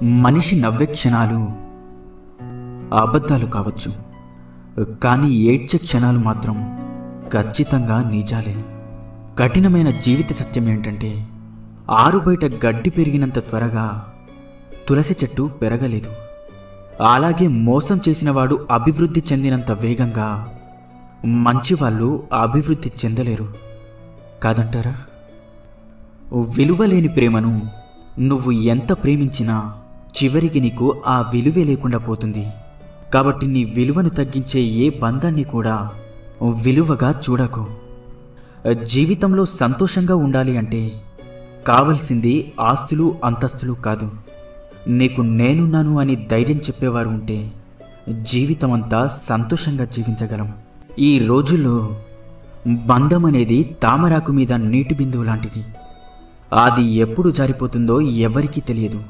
మనిషి నవ్వే క్షణాలు అబద్ధాలు కావచ్చు, కానీ ఏడ్చే క్షణాలు మాత్రం ఖచ్చితంగా నిజాలే. కఠినమైన జీవిత సత్యం ఏంటంటే, ఆరు బయట గడ్డి పెరిగినంత త్వరగా తులసి చెట్టు పెరగలేదు. అలాగే మోసం చేసినవాడు అభివృద్ధి చెందినంత వేగంగా మంచివాళ్ళు అభివృద్ధి చెందలేరు కాదంటారా? విలువలేని ప్రేమను నువ్వు ఎంత ప్రేమించినా చివరికి నీకు ఆ విలువే లేకుండా పోతుంది. కాబట్టి నీ విలువను తగ్గించే ఏ బంధాన్ని కూడా విలువగా చూడకు. జీవితంలో సంతోషంగా ఉండాలి అంటే కావలసింది ఆస్తులు అంతస్తులు కాదు. నీకు నేనున్నాను అని ధైర్యం చెప్పేవారు ఉంటే జీవితమంతా సంతోషంగా జీవించగలం. ఈ రోజుల్లో బంధం అనేది తామరాకు మీద నీటి బిందువు లాంటిది. అది ఎప్పుడు జారిపోతుందో ఎవరికీ తెలియదు.